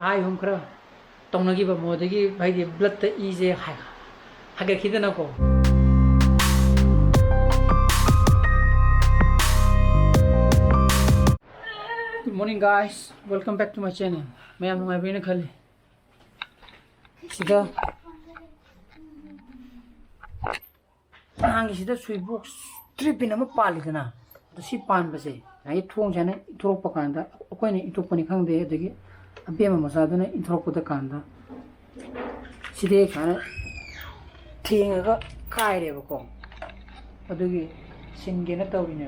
ai hôm khờ tông nó ghi vào mùa thì phải gì blood the easy hay hay cái khi nào cô Good morning guys, welcome back to my channel. मैं आप लोग अभी ना खाली सीधा आंगे सीधा switch box trip इन अमर पाली था ना तो सी पान बसे ये थोंग जाने इथरोक पकांदा कोई नहीं इथरोक पनी खांग दे देखिए अभी हम मसाला ना इथरोक पता कांदा सीधे खाना ठेंग का काय रे बको अदुगी सिंगे ना तौरी ने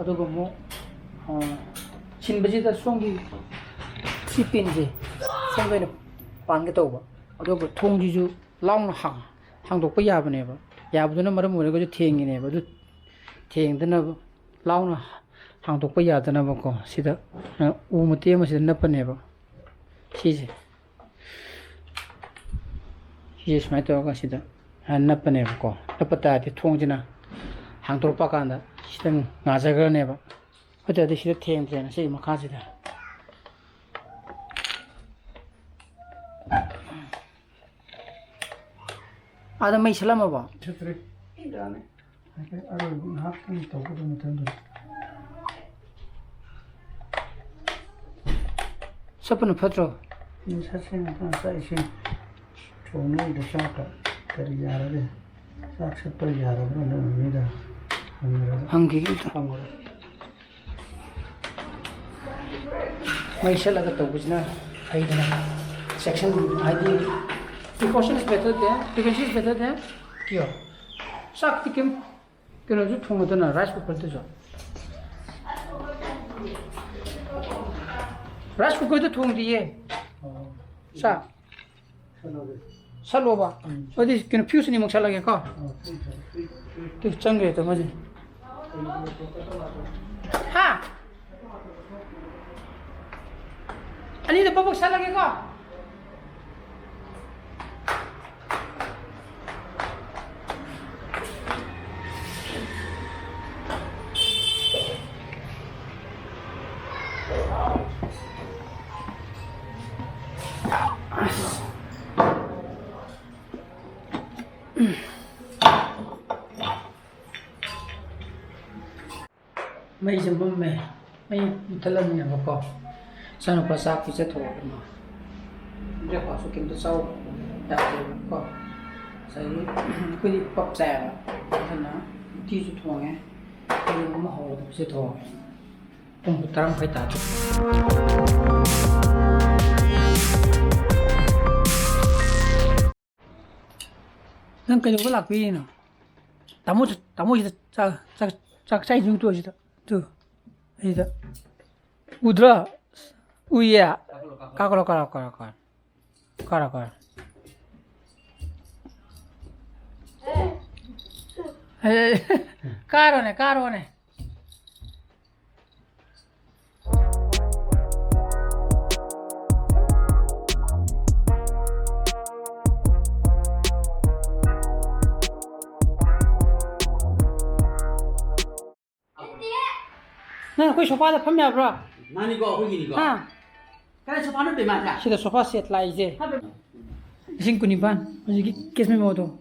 अदुगो मो 신부지다 송기 시핀지 송배는 반게 떠고 어두고 통지주 라운 항독고 야브네바 야브드는 말은 뭐래고 탱이네 봐 탱드나 라운 항독고 야드나 먹고 시다 우무띠에 뭐시다 나빠네바 시지 시지 스마이토가 시다 안 나빠네고 나빠다디 통지나 항독 빠간다 시다 나자거네바 어디 어디 시도 템플이나 시 뭐 가지다. 아다 뭐 있을라마 봐. 저들이 이라네. 이게 아주 학생이 또 그러면 된다. 서프는 퍼트로. 이 사진은 사이신 좋은 데 샤카 그리 야라데 삭스퍼 야라는 놈이다. 한기기다. मैं इसे लगा तो कुछ ना आई था सेक्शन आई थी प्रिकॉशंस बेहतर थे प्रिकॉशंस बेहतर थे क्यों साक्ति किम क्यों जो ठुंग तो ना राइस कुकर तो जो राइस कुकर तो ठुंग दिए सा सलोबा अभी क्यों फ्यूज नहीं मक्सा लगे का तो चंगे तो मजे हाँ 아니 너 버벅 살라게 가 mấy chấm bông mè mấy thật là nhiều một cỏ sao nó sát thì sẽ thổi mà rất khó số kim tới sâu đặt được có sẽ cứ đi bọc xẻ thành nó chi số thổi nghe cái nó mà hồ sẽ thổi không có tram phải tạt nên cái đó là cái gì nào tamo gì chắc sai chúng tôi gì đó từ gì đó udra uya kakolo kara caro ne 나 거기 소파에 판매야 브라 나니까 거기니까. 아 그래 소파는 때 맞아. 시다 소파 세트 라 이제 신군이 반 여기 계스메 모도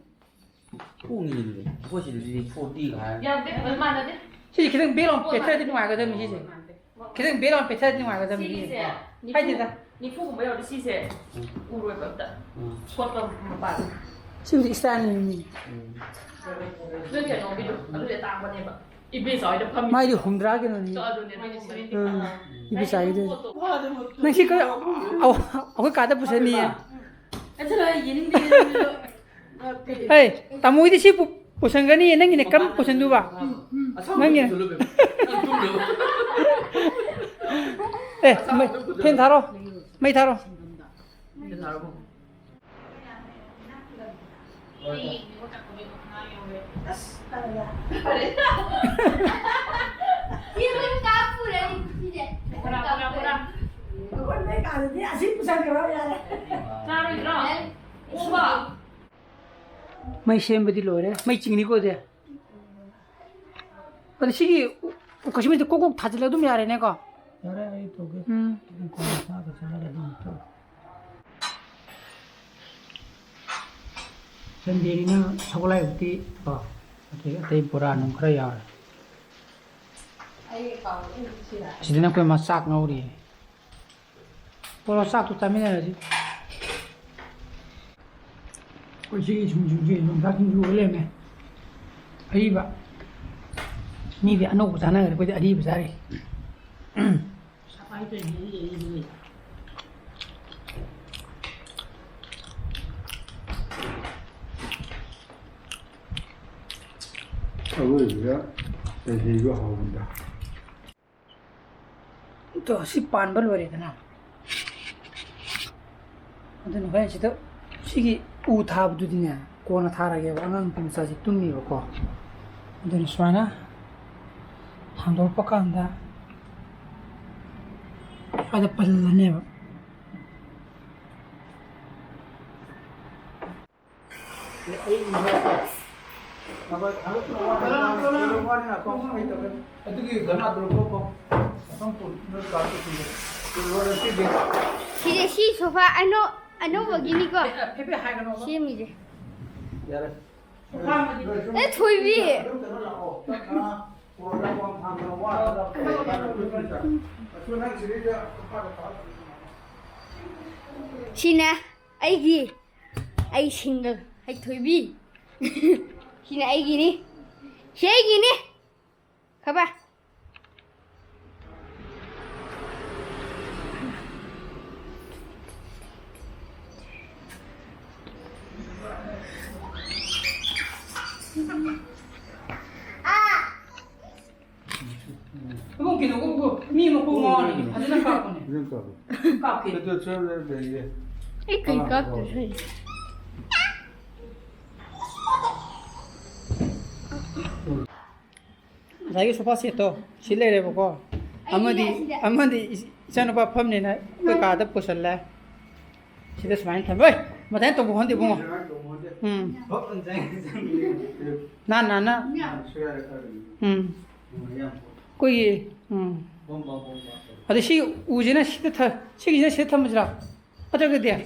콩이는데 그것이 포디가. 야, 얼마나 돼? 시지 그냥 배랑 배터리 되는 거 알거든 시지 그냥 배랑 배터리 되는 거 알거든 시지 하이디다 你父母没有的谢谢，误会不的，错了怎么办？ 시우디 이스라엘이 这点我比如，而且大过那个，一辈子一个泡面， 마이디 홍드라게는 多少多年那个水， 이비사이데 나 시가 아우 가다 부서니야 에이 tamuidi si pusangani nang ini kam pusandu ba nang ini eh 펜 다로 mai 다로 Ibu kapu dari tidak. kurang. Kau nak kau ni asyik pusat kau ya. 나를 들어. 오빠. mai 셈베디 로래 mai 찡니 거데 근데 시기 거시면 꼭꼭 다질래도 미안해 내가 यार ये तो के कौन सा का चला रहा है तो संदेरीना थोलाई उती को अते बोरा नुं खरा यार सिदना कोई मसाक ngौरी बोरा साक तो तमिना रजी कोई सी जुजी नुं दा किंजू ले में अरीबा नी बे अनो जाना रे कोई अरीबा जारे 어머니가 이거 하온다. 또 시판벌 버리잖아. 근데 누가 진짜 시기 우타부두디냐 고나 타라게 왕왕 빙사지 뚱미고 근데 수아나 한돌 뻑간다. 아주 빨라네. 시제 시 소파 아노 먹이니까 페페 하이가노. 시미제 야래. 에 토이비 시나 아이 싱글 아이 토이비 시나 아이기니 시아이기니 가봐 그거 기도 그거 미모 공원 하지는 까꾸네. 그러니까. 까끼. 그때 저래 이게 이거 소리 자기 소파 세트 실내래 보고 아무디 이산오빠 펌네나 그 가다 보실래? 시대 스마인 탐. 왜? 뭐다 또 보한데 뭐. 나나나. 거기 아들 시 우지나 시대 타 시기나 시대 타면서 어떻게 돼?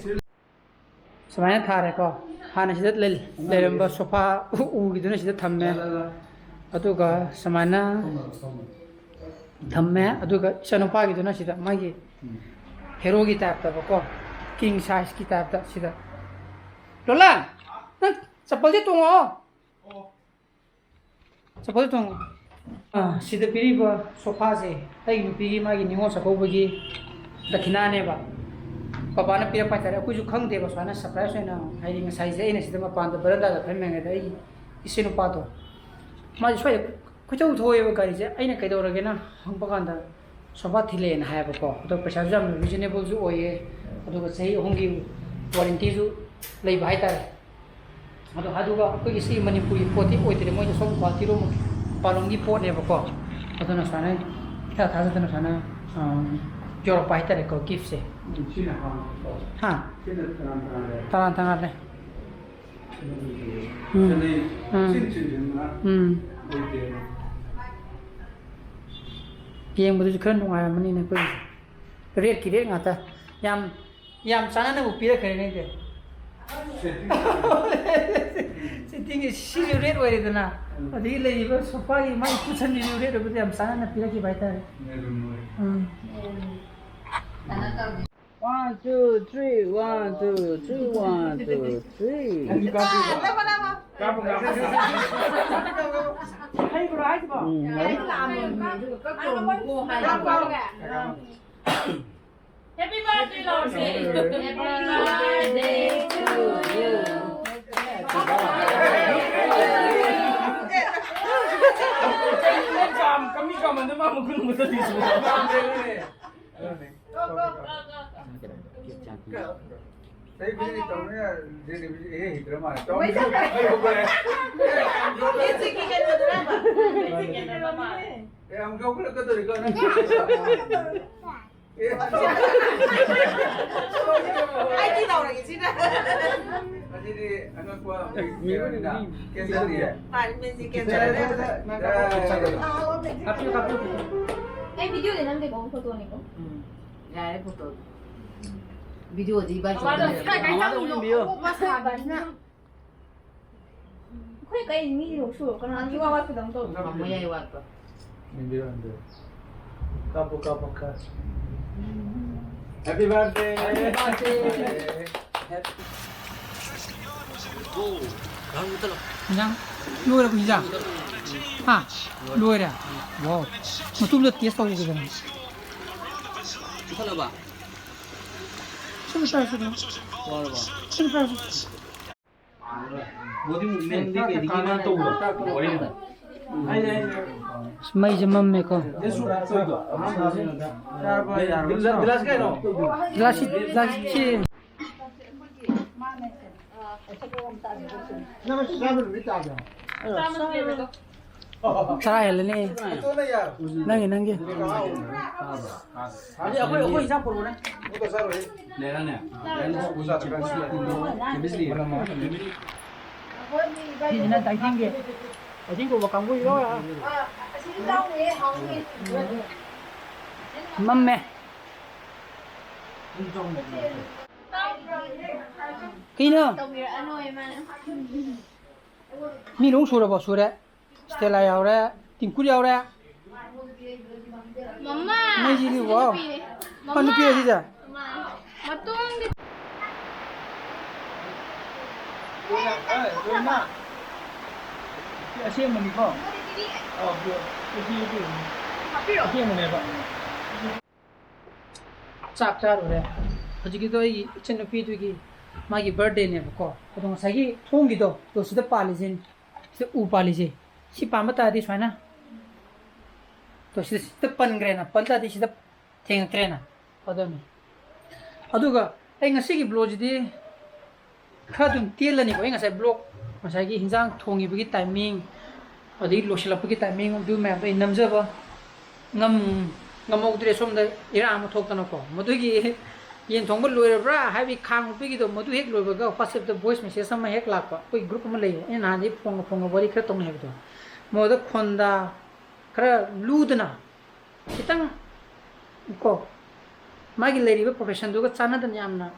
스마인 타래고 하나 시대 레름바 소파 우기도나 시대 탐매 अतुगा समाना धम्मे अतुगा सनुपागिदुना सिदा मागी हेरोगी टाइप तबको किंग साइज की टाइप ता सिदा लोला न चप्पल दे तुंगो चप्पल तुंगो सिदा पिरिबा सोफा से आई नुपी मागी निमो सकोबगी दखिना ने बा पापा ने पिरा पातारे कुजु खंग देबा साना सरप्राइज होना आई रिंग साइज ए ने सिदा मा पांद बरंदा दा फेमेंगे दai इसिनु पातो माजी स्वाय खुचौ थोयेबा गारिजे आइना कैदौरगेना हंगपकांदा सोफा थिलेन हायबको तो पैसा जाम रिजनेबल जु ओये अदुगा सही होंगी वारंटी जु लेबा हाइतारे अदुगा कोई सी मणिपुरी पोती ओइतरे मोय सोम क्वालिटी रो पालोंगी पोट नेबको अदुना साने था थाजतना साना जोर पाइतारे को गिफ्ट से 치나 हां 치나 तारान तारान ले 전에 친친인가 이게 비행 모두 그런 동아야 뭐니네 그 레드 기레 같다 얌 사나는 못 비래 그러는데 세팅이 시리 레드 와이드나 어디 레이버 소파기 많이 붙은 니 레드 그때 얌 사나는 비라기 바이다 One, two, three, 1, 2, 3, 1, 2, 3. 하이브로 하이브 Happy birthday, Lord. Happy birthday to you. Thấy cái gì tao nói gì gì hít rồi mà tao mới không về em không có cái từ con ai đi đầu này cái gì đó anh đi anh qua mình là cái gì phải mình gì kia 갑자기 Ai video de nang de ko photo ni ko. Yare photo. Video di ba? Mama da Kai kai Mama tang da ni wani biyo. ko ba sa ba na. Kai kai ni ro su ko na ni wa wa ku dang to. Mama yayi wat ba. Hindi ande. Kapo ka. Happy birthday. Nhang, lùi được gì à? Lùi rồi. Wow. Mà tụi lượt tía sâu cái gì? Hello ba. Xin sao xin. Wala ba. Xin sao. Bodi mendi ke digi na to ori. May jamam me ko. Glass ka no? Glass chi. Try hele ni. Nangi. Ako isang puro na. Lera ne. Usa ta kan bisli. Thì nó tại thiên kìa. Ở chính của bà cầm vui đó à. Mam me. Kino. Tong ira ano e man. Mi long sura ba sura. Stella yaw ra, Tinku yaw ra. Mama. Mai ji ni wow. Panu pi ji ja. Matong di Asyik mình có. Asyik mình này Chak char ore. Hoji ki to I chen pi tu ki magi birthday ne ko. Ko sa gi thong gi do to sida pali jin. Sida u pali je. Si pa ma ta di swana. To sida pan gre na pan ta di sida theng tre na. Adami. Aduga ai ngasi gi blog di khadum telani ko ai ngasi blog masai gi hinjang thongi bi timing adi loshila bi timing du ma ba namja ba ngam dire som da ira ma thok tan ko modu gi yen thong ba loi ra hai bi khang bi gi do modu hek loi ba ga whatsapp the voice message sama hek lak pa koi group ma lei en ha ni phong bari khra tong ne do modu khonda khra ludna kitang ko magi leri ba profession do ga chana dan yamna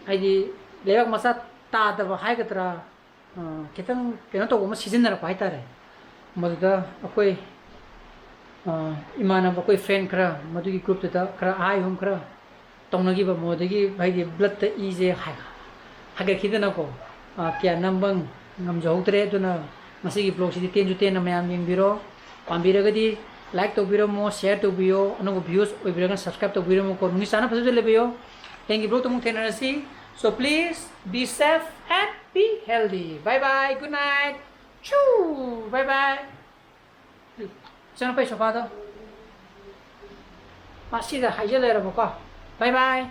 ai di lewak masa ta da ba hai ga tra kitang kena to ma season na pa ita re modu da akoi imana ba koi friend khra modu gi group ta khra ai hum khra tong gi ba modu gi bhai gi blood ta I je ha ga khidana ko kya nambang ngam jau tre tu na masi gi blog si ten ju ten na mayam yeng biro pambira ga di like to biro mo share to biro anu views oi biro kan subscribe to biro mo ko ni sana phasu le biro thank you bro to mo thena si so please be safe and be healthy bye bye good night choo bye bye Jangan lupa sofa tu. Masih dah hajar le ra ko. Bye bye.